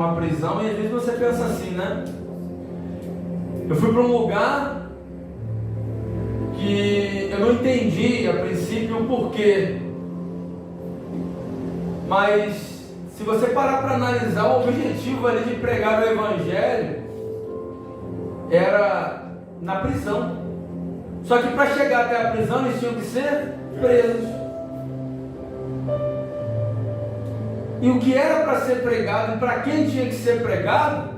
uma prisão, e às vezes você pensa assim, né? Eu fui para um lugar que eu não entendi a princípio o porquê, mas se você parar para analisar, o objetivo ali de pregar o Evangelho era na prisão. Só que para chegar até a prisão eles tinham que ser presos. E o que era para ser pregado e para quem tinha que ser pregado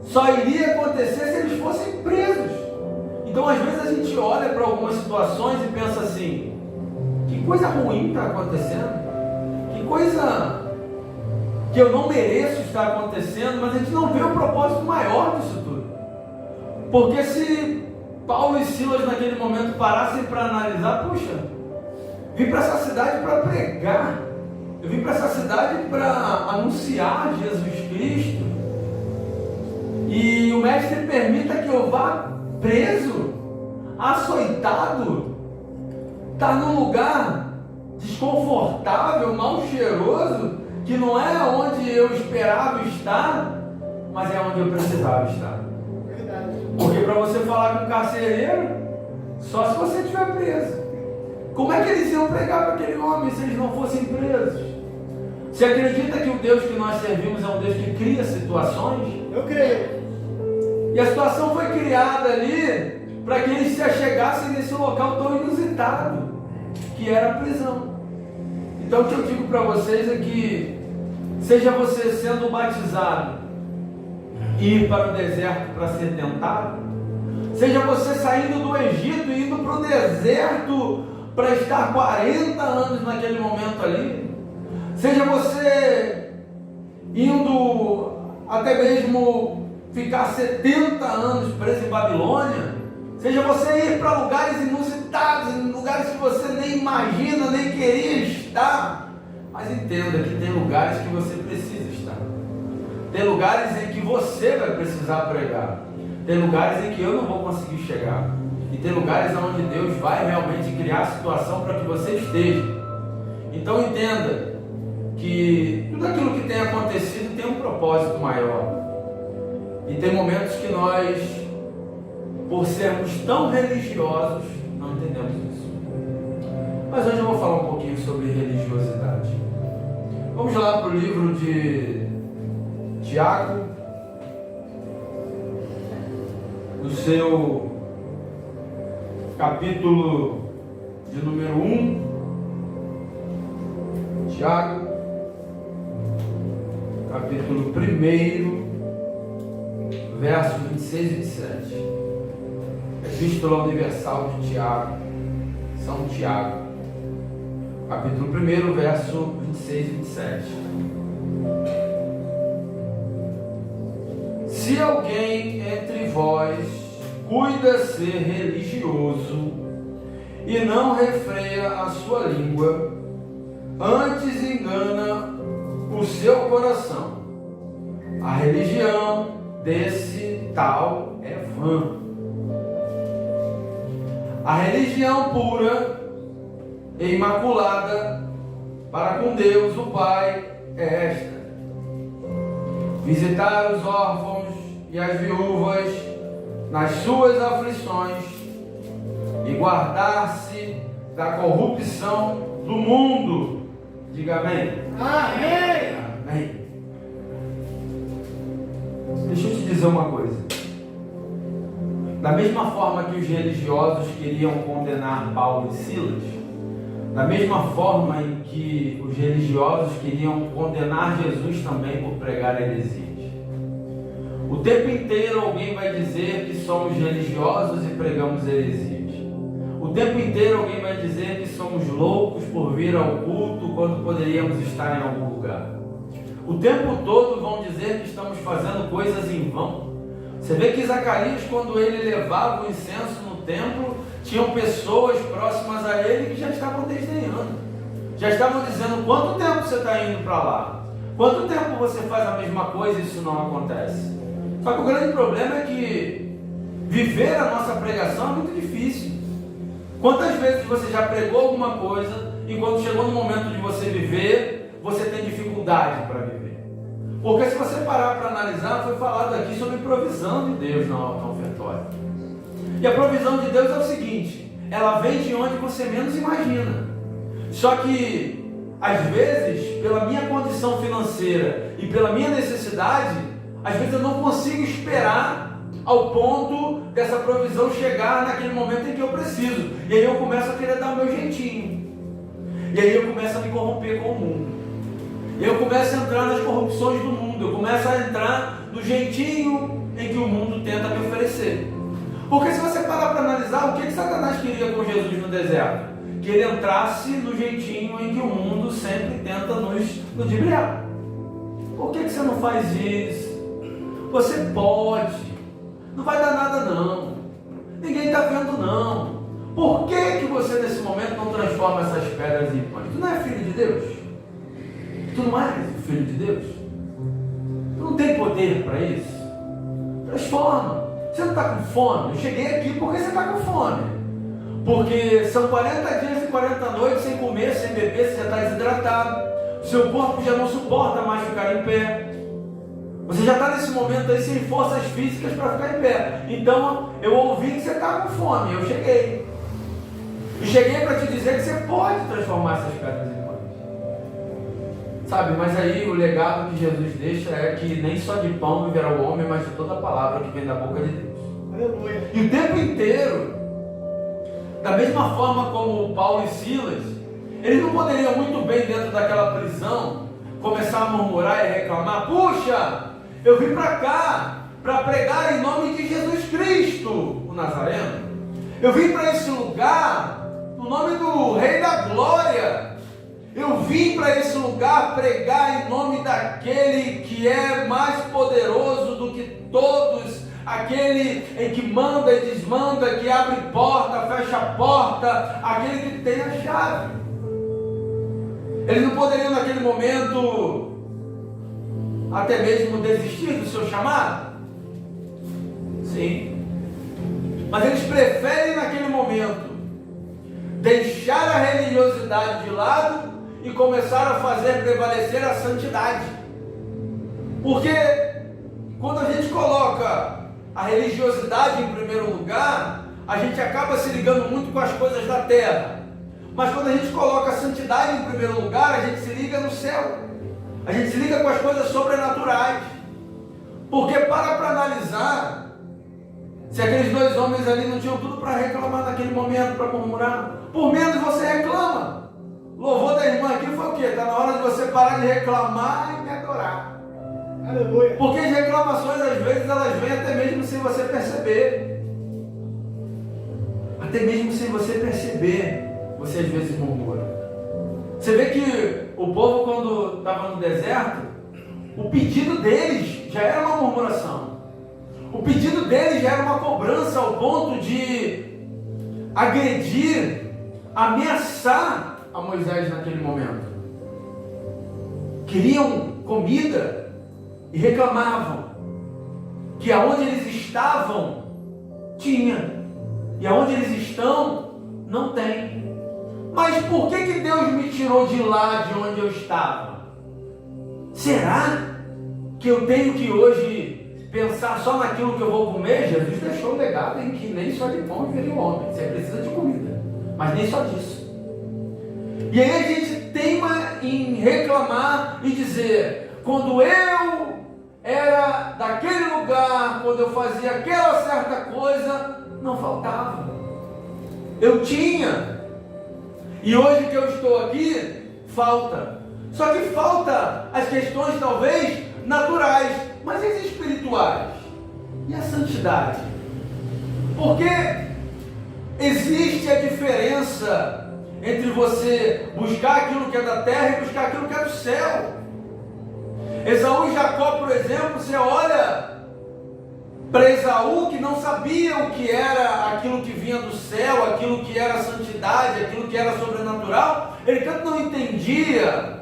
só iria acontecer se eles fossem presos. Então às vezes a gente olha para algumas situações e pensa assim: que coisa ruim está acontecendo, que coisa que eu não mereço estar acontecendo, mas a gente não vê o propósito maior disso tudo. Porque se Paulo e Silas naquele momento parassem para analisar, puxa, vim para essa cidade para pregar, eu vim para essa cidade para anunciar Jesus Cristo, e o mestre permita que eu vá preso, açoitado, estar num lugar desconfortável, mal cheiroso, que não é onde eu esperava estar, mas é onde eu precisava estar. Porque para você falar com um carcereiro, só se você estiver preso. Como é que eles iam pregar para aquele homem se eles não fossem presos? Você acredita que o Deus que nós servimos é um Deus que cria situações? Eu creio. E a situação foi criada ali para que eles se achegassem nesse local tão inusitado, que era a prisão. Então o que eu digo para vocês é que, seja você sendo batizado e ir para o deserto para ser tentado, seja você saindo do Egito e indo para o deserto para estar 40 anos naquele momento ali, seja você indo até mesmo ficar 70 anos preso em Babilônia, seja você ir para lugares inusitados, em lugares que você nem imagina, nem queria estar, mas entenda que tem lugares que você precisa estar, tem lugares em que você vai precisar pregar, tem lugares em que eu não vou conseguir chegar, e tem lugares onde Deus vai realmente criar a situação para que você esteja. Então entenda que tudo aquilo que tem acontecido tem um propósito maior, e tem momentos que nós, por sermos tão religiosos, não entendemos isso. Mas hoje eu vou falar um pouquinho sobre religiosidade. Vamos lá para o livro de Tiago, no seu capítulo de número 1. Tiago, capítulo 1, versos 26 e 27. Epístola Universal de Tiago, São Tiago, capítulo 1, verso 26 e 27. Se alguém entre vós cuida ser religioso e não refreia a sua língua, antes engana o seu coração, a religião desse tal é vã. A religião pura e imaculada para com Deus o Pai é esta: visitar os órfãos e as viúvas nas suas aflições e guardar-se da corrupção do mundo. Diga amém. Amém. Amém. Deixa eu te dizer uma coisa. Da mesma forma que os religiosos queriam condenar Paulo e Silas, da mesma forma em que os religiosos queriam condenar Jesus também por pregar heresias. O tempo inteiro alguém vai dizer que somos religiosos e pregamos heresias. O tempo inteiro alguém vai dizer que somos loucos por vir ao culto quando poderíamos estar em algum lugar. O tempo todo vão dizer que estamos fazendo coisas em vão. Você vê que Zacarias, quando ele levava o incenso no templo, tinham pessoas próximas a ele que já estavam desdenhando, já estavam dizendo: quanto tempo você está indo para lá? Quanto tempo você faz a mesma coisa e isso não acontece? Só que o grande problema é que viver a nossa pregação é muito difícil. Quantas vezes você já pregou alguma coisa e quando chegou no momento de você viver, você tem dificuldade para viver? Porque se você parar para analisar, foi falado aqui sobre provisão de Deus na ofertória. E a provisão de Deus é o seguinte: ela vem de onde você menos imagina. Só que, às vezes, pela minha condição financeira e pela minha necessidade, às vezes eu não consigo esperar ao ponto dessa provisão chegar naquele momento em que eu preciso. E aí eu começo a querer dar o meu jeitinho. E aí eu começo a me corromper com o mundo. E eu começo a entrar nas corrupções do mundo. Eu começo a entrar no jeitinho em que o mundo tenta me oferecer. Porque se você parar para analisar, o que Satanás queria com Jesus no deserto? Que ele entrasse no jeitinho em que o mundo sempre tenta nos ludibriar. Por que você não faz isso? Você pode. Não vai dar nada não. Ninguém está vendo não. Por que você nesse momento não transforma essas pedras em pães? Tu não é filho de Deus? Tu não és filho de Deus? Tu não tem poder para isso? Transforma. Você não está com fome? Eu cheguei aqui porque você está com fome. Porque são 40 dias e 40 noites sem comer, sem beber, você já está desidratado. O seu corpo já não suporta mais ficar em pé. Você já está nesse momento aí sem forças físicas para ficar em pé. Então eu ouvi que você está com fome. Eu cheguei. E cheguei para te dizer que você pode transformar essas pedras em pães. Sabe, mas aí o legado que Jesus deixa é que nem só de pão viverá o homem, mas de toda a palavra que vem da boca de Deus. Aleluia. E o tempo inteiro, da mesma forma como Paulo e Silas, eles não poderiam muito bem dentro daquela prisão começar a murmurar e reclamar: puxa, eu vim para cá para pregar em nome de Jesus Cristo, o Nazareno. Eu vim para esse lugar no nome do Rei da Glória. Eu vim para esse lugar pregar em nome daquele que é mais poderoso do que todos, aquele em que manda e desmanda, que abre porta, fecha porta, aquele que tem a chave. Eles não poderiam naquele momento até mesmo desistir do seu chamado? Sim. Mas eles preferem naquele momento deixar a religiosidade de lado e começar a fazer prevalecer a santidade. Porque quando a gente coloca a religiosidade em primeiro lugar, a gente acaba se ligando muito com as coisas da terra. Mas quando a gente coloca a santidade em primeiro lugar, a gente se liga no céu. A gente se liga com as coisas sobrenaturais. Porque para analisar, se aqueles dois homens ali não tinham tudo para reclamar naquele momento, para murmurar, por menos você reclama. Louvor da irmã aqui foi o quê? Está na hora de você parar de reclamar e me adorar. Aleluia. Porque as reclamações, às vezes, elas vêm até mesmo sem você perceber. Até mesmo sem você perceber, você às vezes murmura. Você vê que o povo, quando estava no deserto, o pedido deles já era uma murmuração. O pedido deles já era uma cobrança ao ponto de agredir, ameaçar a Moisés naquele momento. Queriam comida e reclamavam que aonde eles estavam tinha, e aonde eles estão não tem. Mas por que Deus me tirou de lá de onde eu estava? Será que eu tenho que hoje pensar só naquilo que eu vou comer? Jesus deixou um legado em que nem só de pão viveria o homem. Você precisa de comida, mas nem só disso. E aí a gente teima em reclamar e dizer: quando eu era daquele lugar, quando eu fazia aquela certa coisa, não faltava. Eu tinha. E hoje que eu estou aqui, falta. Só que falta as questões talvez naturais, mas e as espirituais? E a santidade? Porque existe a diferença entre você buscar aquilo que é da terra e buscar aquilo que é do céu. Esaú e Jacó, por exemplo, você olha para Esaú, que não sabia o que era aquilo que vinha do céu, aquilo que era santidade, aquilo que era sobrenatural. Ele tanto não entendia.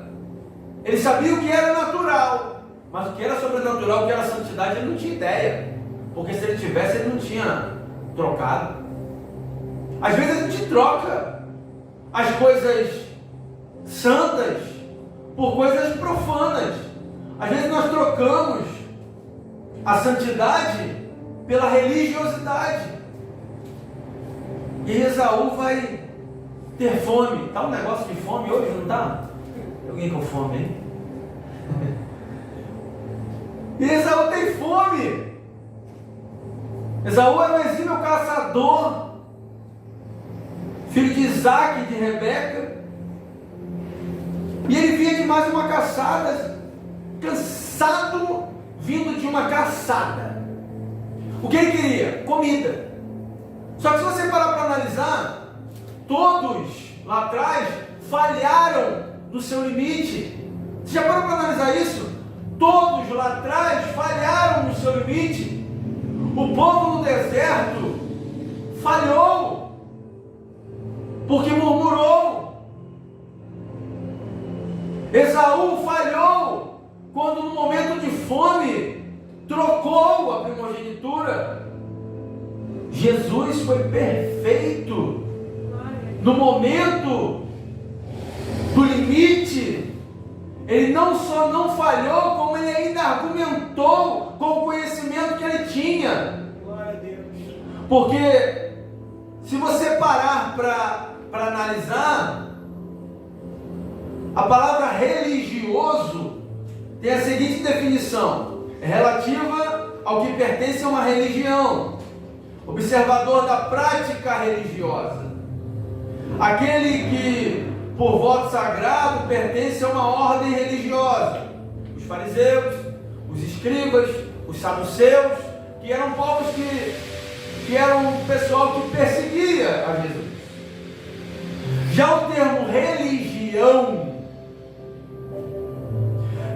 Ele sabia o que era natural, mas o que era sobrenatural, o que era santidade, ele não tinha ideia. Porque se ele tivesse, ele não tinha trocado. Às vezes a gente troca as coisas santas por coisas profanas. Às vezes nós trocamos a santidade pela religiosidade. E Esaú vai ter fome. Está um negócio de fome hoje, não está? Alguém com fome, hein? E Esaú tem fome. Esaú era um exímio caçador, filho de Isaac e de Rebeca. E ele vinha de mais uma caçada, cansado, vindo de uma caçada. O que ele queria? Comida. Só que se você parar para analisar, todos lá atrás falharam no seu limite. Você já parou para analisar isso? Todos lá atrás falharam no seu limite. O povo no deserto falhou, porque murmurou. Esaú falhou quando no momento de fome trocou a primogenitura. Jesus foi perfeito no momento do limite. Ele não só não falhou, como ele ainda argumentou com o conhecimento que ele tinha. Glória a Deus. Porque se você parar para analisar, a palavra religioso tem a seguinte definição: é relativa ao que pertence a uma religião, observador da prática religiosa, aquele que por voto sagrado pertence a uma ordem religiosa. Os fariseus, os escribas, os saduceus, que eram povos que eram um pessoal que perseguia a Jesus. Já o termo religião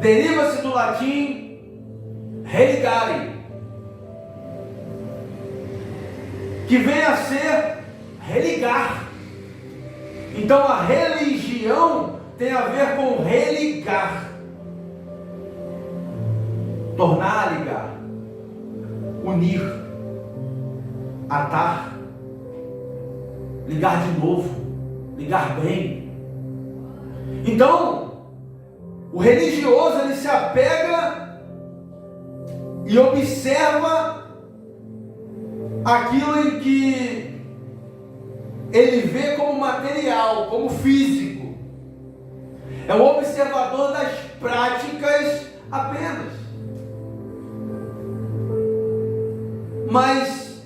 deriva-se do latim religare, que vem a ser religar. Então a religião tem a ver com religar, tornar a ligar, unir, atar, ligar de novo, ligar bem. Então o religioso, ele se apega e observa aquilo em que ele vê como material, como físico. É o observador das práticas apenas. Mas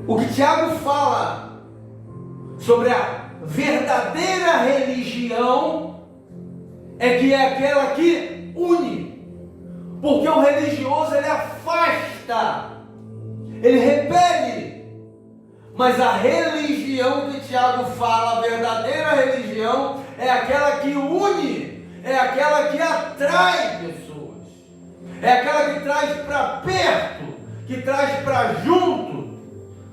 o que Tiago fala sobre a verdadeira religião é que é aquela que une. Porque o religioso, ele afasta, ele repele. Mas a religião que Tiago fala, a verdadeira religião, é aquela que une, é aquela que atrai pessoas, é aquela que traz para perto, que traz para junto.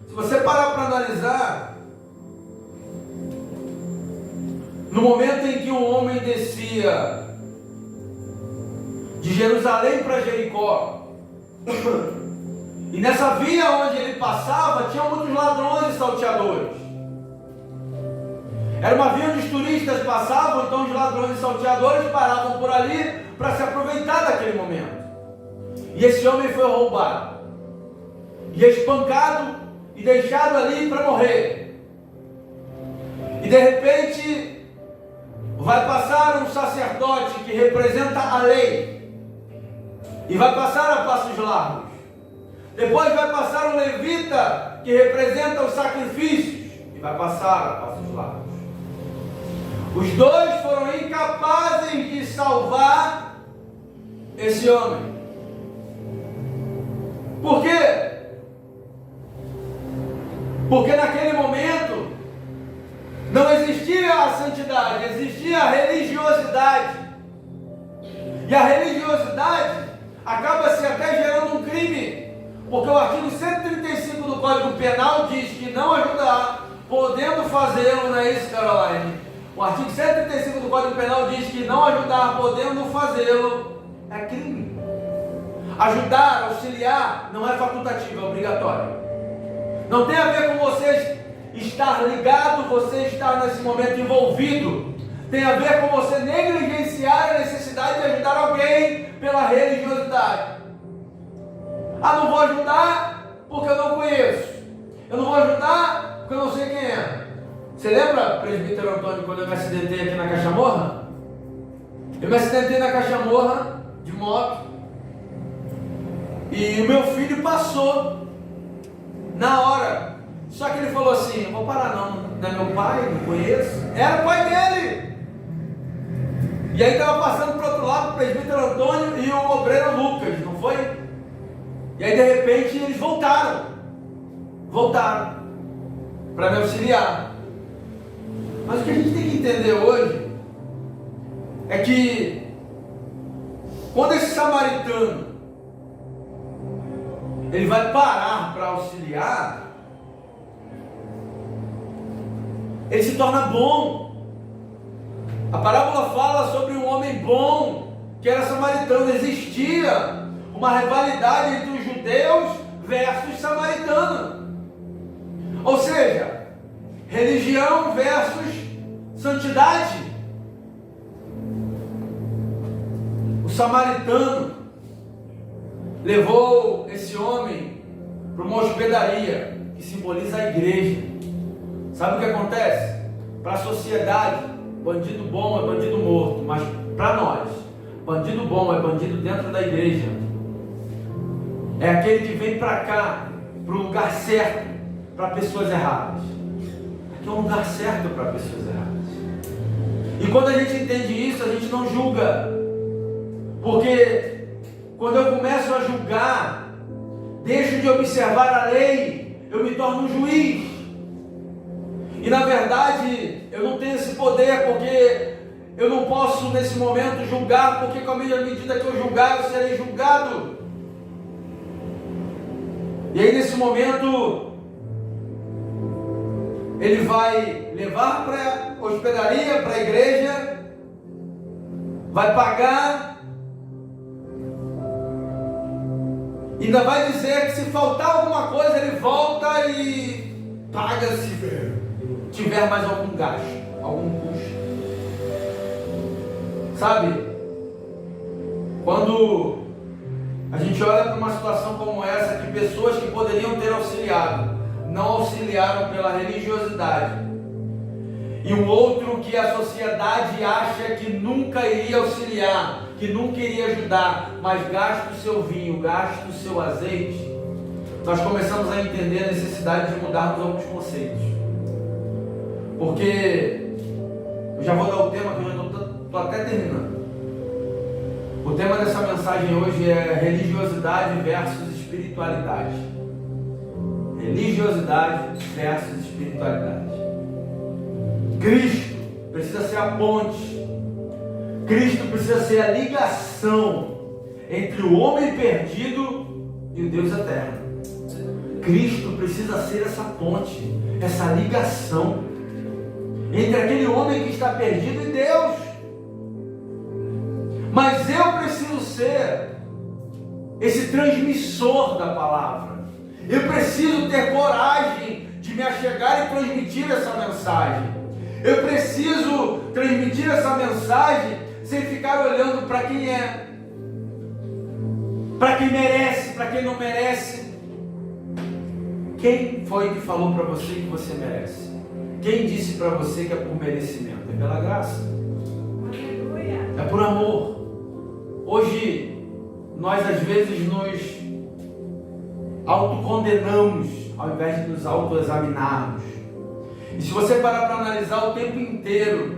Se você parar para analisar, no momento em que um homem descia de Jerusalém para Jericó, e nessa via onde ele passava, tinha muitos ladrões e salteadores. Era uma via onde os turistas passavam, então os ladrões e salteadores paravam por ali para se aproveitar daquele momento. E esse homem foi roubado, e espancado, e deixado ali para morrer. E de repente, vai passar um sacerdote que representa a lei, e vai passar a passos largos. Depois vai passar um levita que representa os sacrifícios e vai passar a passos largos. Os dois foram incapazes de salvar esse homem. Por quê? Porque naquele momento não existia a santidade, existia a religiosidade. E a religiosidade acaba se até gerando um crime. Porque o artigo 135 do Código Penal diz que não ajudar, podendo fazê-lo, não é isso, Caroline? O artigo 135 do Código Penal diz que não ajudar, podendo fazê-lo, é crime. Ajudar, auxiliar, não é facultativo, é obrigatório. Não tem a ver com você estar ligado, você estar nesse momento envolvido. tem a ver com você negligenciar a necessidade de ajudar alguém pela religiosidade. Ah, não vou ajudar porque eu não conheço. Eu não vou ajudar porque eu não sei quem é. Você lembra, presbítero Antônio, quando eu me acidentei aqui na Caixa Morra? Eu me acidentei na Caixa Morra de moto e o meu filho passou na hora. Só que ele falou assim: não vou parar não é meu pai, não conheço. Era o pai dele. E aí estava passando para o outro lado o presbítero Antônio e o obreiro Lucas, não foi? E aí de repente eles voltaram para me auxiliar. Mas o que a gente tem que entender hoje é que quando esse samaritano ele vai parar para auxiliar, ele se torna bom. A parábola fala sobre um homem bom que era samaritano. Existia uma rivalidade entre os judeus versus samaritano, ou seja, religião versus santidade. O samaritano levou esse homem para uma hospedaria que simboliza a igreja. Sabe o que acontece? Para a sociedade, bandido bom é bandido morto, mas para nós, bandido bom é bandido dentro da igreja. É aquele que vem para cá, para o lugar certo, para pessoas erradas. Aqui é um lugar certo para pessoas erradas. E quando a gente entende isso, a gente não julga. Porque quando eu começo a julgar, deixo de observar a lei, eu me torno um juiz. E na verdade, eu não tenho esse poder, porque eu não posso nesse momento julgar, porque com a mesma medida que eu julgar, eu serei julgado. E aí nesse momento, ele vai levar para a hospedaria, para a igreja, vai pagar, e ainda vai dizer que se faltar alguma coisa, ele volta e paga se tiver mais algum gasto, algum custo. Sabe? Quando a gente olha para uma situação como essa, que pessoas que poderiam ter auxiliado, não auxiliaram pela religiosidade, e um outro que a sociedade acha que nunca iria auxiliar, que nunca iria ajudar, mas gasta o seu vinho, gasta o seu azeite, nós começamos a entender a necessidade de mudarmos alguns conceitos. Porque eu já vou dar o tema, que eu já estou até terminando. O tema dessa mensagem hoje é religiosidade versus espiritualidade. Religiosidade versus espiritualidade. Cristo precisa ser a ponte. Cristo precisa ser a ligação entre o homem perdido e o Deus eterno. Cristo precisa ser essa ponte, essa ligação entre aquele homem que está perdido e Deus. Mas eu preciso ser esse transmissor da palavra. Eu preciso ter coragem de me achegar e transmitir essa mensagem. Eu preciso transmitir essa mensagem sem ficar olhando para quem é, para quem merece, para quem não merece. Quem foi que falou para você que você merece? Quem disse para você que é por merecimento? É pela graça. Aleluia. É por amor. Hoje, nós às vezes nos autocondenamos ao invés de nos autoexaminarmos. E se você parar para analisar o tempo inteiro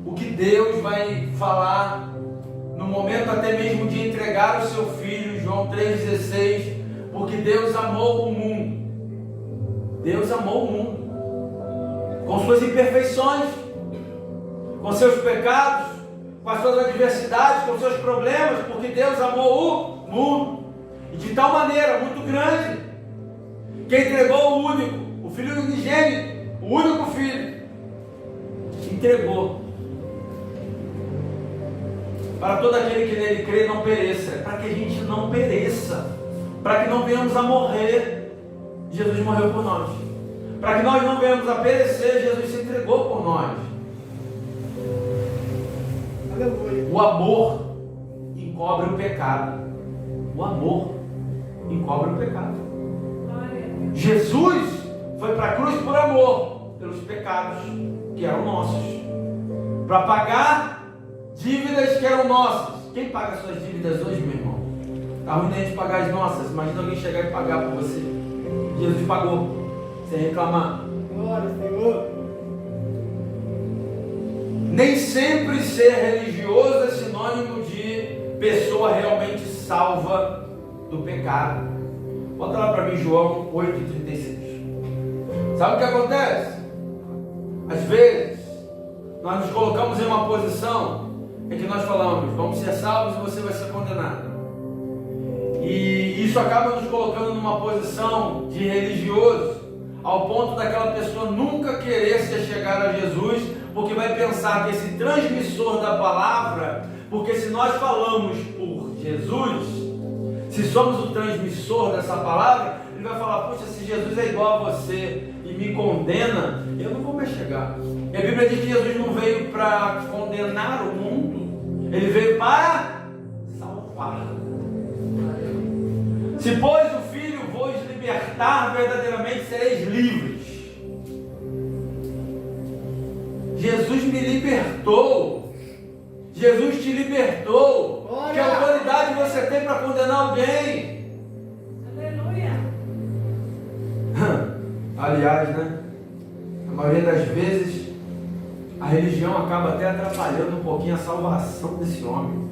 o que Deus vai falar no momento até mesmo de entregar o seu Filho, João 3,16, porque Deus amou o mundo. Deus amou o mundo com suas imperfeições, com seus pecados, com as suas adversidades, com seus problemas, porque Deus amou o mundo, e de tal maneira muito grande, que entregou o único, o Filho unigênito, o único Filho, entregou, para todo aquele que nele crê não pereça. É para que a gente não pereça, para que não venhamos a morrer. Jesus morreu por nós. Para que nós não venhamos a perecer, Jesus se entregou por nós. Aleluia. O amor encobre o pecado. O amor encobre o pecado. Jesus foi para a cruz por amor, pelos pecados que eram nossos, para pagar dívidas que eram nossas. Quem paga suas dívidas hoje, meu irmão? Está ruim a gente pagar as nossas. Imagina alguém chegar e pagar por você. Jesus pagou, sem reclamar. Glória, Senhor. Nem sempre ser religioso é sinônimo de pessoa realmente salva do pecado. Bota lá para mim João 8,36. Sabe o que acontece? Às vezes nós nos colocamos em uma posição em que nós falamos, vamos ser salvos e você vai ser condenado. E isso acaba nos colocando numa posição de religioso, ao ponto daquela pessoa nunca querer se chegar a Jesus, porque vai pensar que esse transmissor da palavra, porque se nós falamos por Jesus, se somos o transmissor dessa palavra, ele vai falar, poxa, se Jesus é igual a você e me condena, eu não vou mais chegar. E a Bíblia diz que Jesus não veio para condenar o mundo, ele veio para salvar. Se pois o Filho vos libertar, verdadeiramente sereis livres. Jesus me libertou. Jesus te libertou. Glória. Que autoridade você tem para condenar alguém? Aleluia. Aliás, né? A maioria das vezes a religião acaba até atrapalhando um pouquinho a salvação desse homem.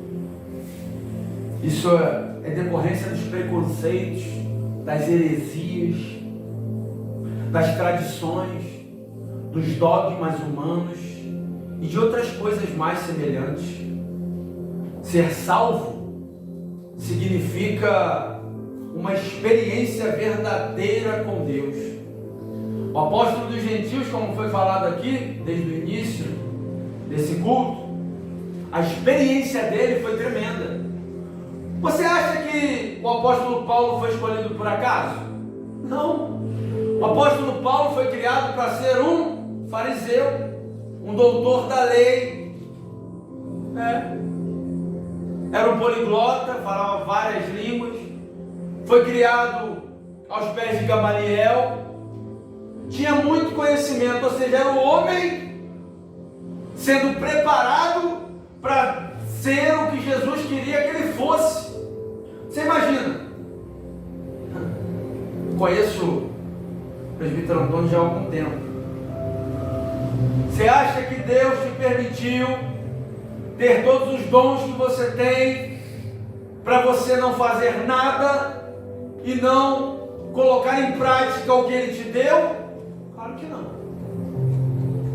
Isso é decorrência dos preconceitos, das heresias, das tradições, dos dogmas humanos e de outras coisas mais semelhantes. Ser salvo significa uma experiência verdadeira com Deus. O apóstolo dos gentios, como foi falado aqui desde o início desse culto, a experiência dele foi tremenda. Você acha que o apóstolo Paulo foi escolhido por acaso? Não. O apóstolo Paulo foi criado para ser um fariseu, um doutor da lei. Era um poliglota, falava várias línguas. Foi criado aos pés de Gamaliel. Tinha muito conhecimento, ou seja, era o homem sendo preparado para ser o que Jesus queria que ele fosse. Você imagina? Conheço o presbítero Antônio já há algum tempo. Você acha que Deus te permitiu ter todos os dons que você tem para você não fazer nada e não colocar em prática o que Ele te deu? Claro que não.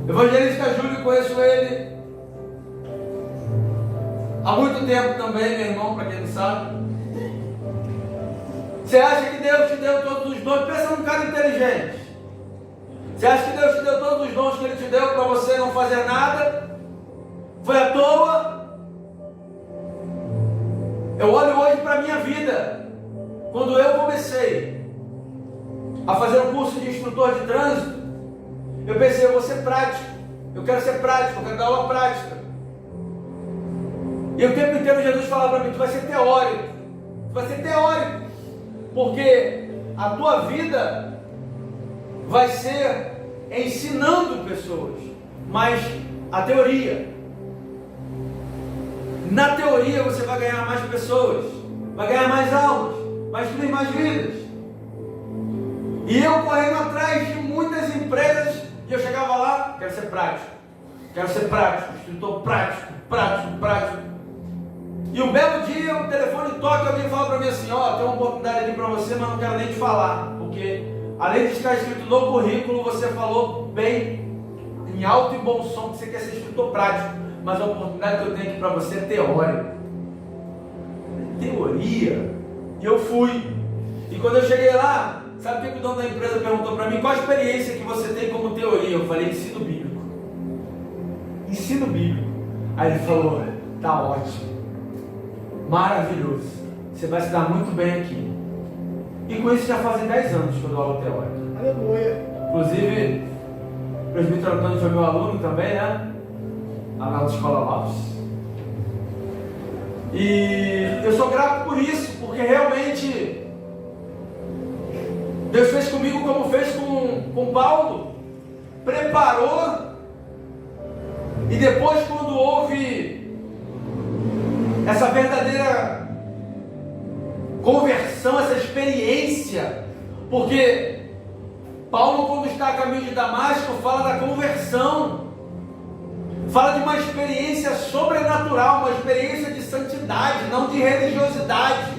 Evangelista Júlio, conheço ele há muito tempo também, meu irmão, para quem não sabe. Você acha que Deus te deu todos os dons? Pensa num cara inteligente. Você acha que Deus te deu todos os dons que Ele te deu para você não fazer nada? Foi à toa? Eu olho hoje para a minha vida. Quando eu comecei a fazer um curso de instrutor de trânsito, eu pensei, eu vou ser prático. Eu quero ser prático, eu quero dar aula prática. E o tempo inteiro Jesus falava para mim, tu vai ser teórico. Tu vai ser teórico. Porque a tua vida vai ser ensinando pessoas, mas a teoria. Na teoria você vai ganhar mais pessoas, vai ganhar mais almas, vai instruir mais vidas. E eu correndo atrás de muitas empresas, e eu chegava lá, quero ser prático, instrutor prático. E um belo dia o telefone toca e alguém fala para mim assim, ó, tem uma oportunidade ali para você, mas não quero nem te falar, porque além de estar escrito no currículo, você falou bem, em alto e bom som, que você quer ser instrutor prático, mas a oportunidade que eu tenho aqui para você é teórica. Teoria? E eu fui. E quando eu cheguei lá, sabe o que o dono da empresa perguntou para mim? Qual a experiência que você tem como teoria? Eu falei, ensino bíblico. Ensino bíblico. Aí ele falou, tá ótimo. Maravilhoso. Você vai se dar muito bem aqui. E com isso já fazem 10 anos que eu dou aula teórica. Aleluia. Inclusive, o presbítero Antônio foi meu aluno também, né? Lá na Autoescola Lopes. E eu sou grato por isso, porque realmente Deus fez comigo como fez com Paulo, preparou, e depois, quando houve essa verdadeira conversão, essa experiência, porque Paulo, quando está a caminho de Damasco, fala da conversão, fala de uma experiência sobrenatural, uma experiência de santidade, não de religiosidade,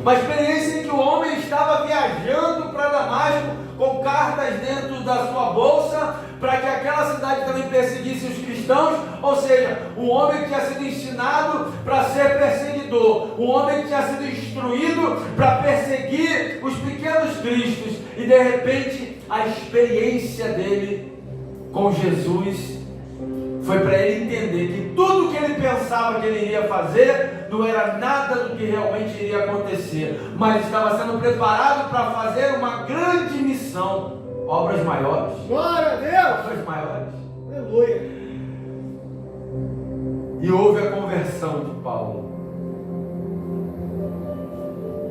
uma experiência em que o homem estava viajando para Damasco com cartas dentro da sua bolsa, para que aquela cidade também perseguisse os cristãos. Ou seja, o homem tinha sido ensinado para ser perseguidor, o homem tinha sido instruído para perseguir os pequenos cristos, e de repente a experiência dele com Jesus foi para ele entender que tudo que ele pensava que ele iria fazer não era nada do que realmente iria acontecer, mas estava sendo preparado para fazer uma grande missão, obras maiores. Glória a Deus! Obras maiores. Aleluia! E houve a conversão de Paulo.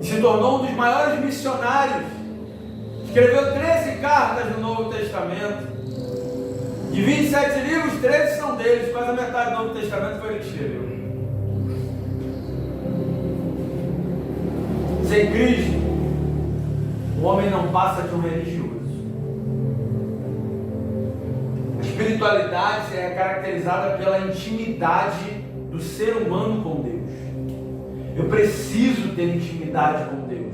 E se tornou um dos maiores missionários. Escreveu 13 cartas no Novo Testamento. De 27 livros, 13 são deles. Quase a metade do Novo Testamento foi ele que escreveu. Sem Cristo, o homem não passa de um religioso. A espiritualidade é caracterizada pela intimidade do ser humano com Deus. Eu preciso ter intimidade com Deus.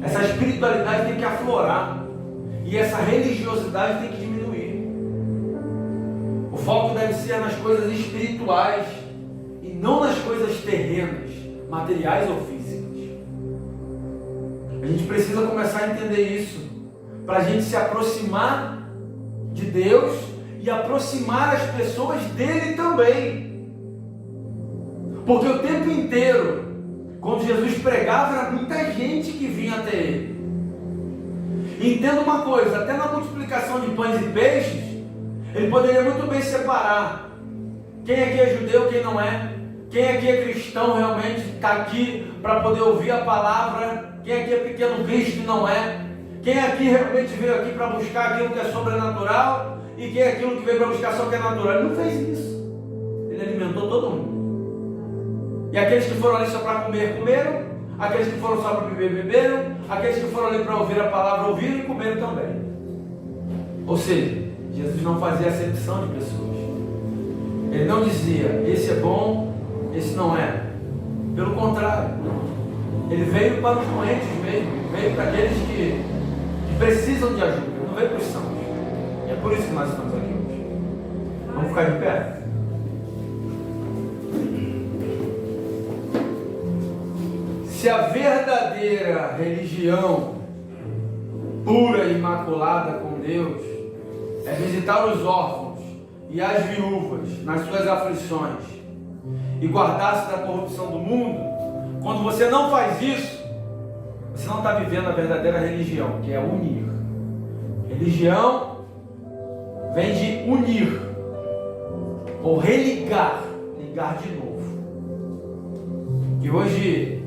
Essa espiritualidade tem que aflorar, e essa religiosidade tem que diminuir. O foco deve ser nas coisas espirituais e não nas coisas terrenas, materiais ou físicas. A gente precisa começar a entender isso, para a gente se aproximar de Deus e aproximar as pessoas dele também. Porque o tempo inteiro, quando Jesus pregava, era muita gente que vinha até ele. E entenda uma coisa, até na multiplicação de pães e peixes, ele poderia muito bem separar quem aqui é judeu, quem não é, quem aqui é cristão realmente, está aqui para poder ouvir a palavra, quem aqui é pequeno Cristo e não é, quem aqui realmente veio aqui para buscar aquilo que é sobrenatural, e quem é aquilo que veio para buscar só o que é natural. Ele não fez isso. Ele alimentou todo mundo. E aqueles que foram ali só para comer, comeram. Aqueles que foram só para beber, beberam. Aqueles que foram ali para ouvir a palavra, ouviram e comeram também. Ou seja, Jesus não fazia acepção de pessoas. Ele não dizia, esse é bom, esse não é. Pelo contrário, ele veio para os doentes mesmo, veio para aqueles que precisam de ajuda, não veio para os sãos. E é por isso que nós estamos aqui hoje. Vamos ficar de pé? Se a verdadeira religião pura e imaculada com Deus é visitar os órfãos e as viúvas nas suas aflições e guardar-se da corrupção do mundo, quando você não faz isso, você não está vivendo a verdadeira religião, que é unir. Religião vem de unir ou religar, ligar de novo. Que hoje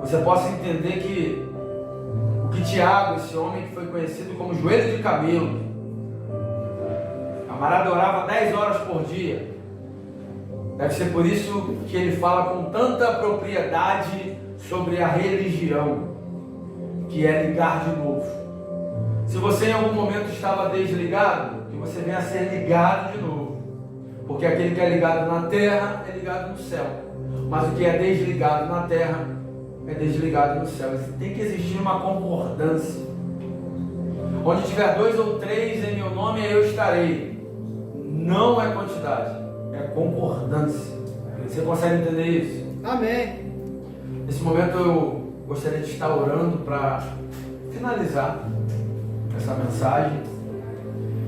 você possa entender que o que Tiago, esse homem que foi conhecido como joelho de camelo, camarada orava 10 horas por dia. Deve ser por isso que ele fala com tanta propriedade sobre a religião, que é ligar de novo. Se você em algum momento estava desligado, que você venha a ser ligado de novo. Porque aquele que é ligado na terra é ligado no céu. Mas o que é desligado na terra é desligado no céu. Tem que existir uma concordância. Onde tiver 2 ou 3 em meu nome, eu estarei. Não é quantidade, é concordância. Você consegue entender isso? Amém. Nesse momento eu gostaria de estar orando para finalizar essa mensagem.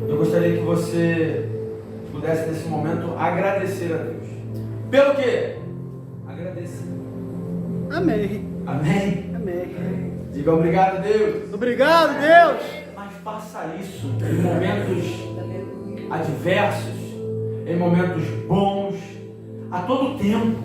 Eu gostaria que você pudesse nesse momento agradecer a Deus. Pelo quê? Agradecer. Amém. Amém? Amém. Diga obrigado, Deus. Obrigado, Deus. Mas faça isso em momentos adversos, em momentos bons. a todo tempo.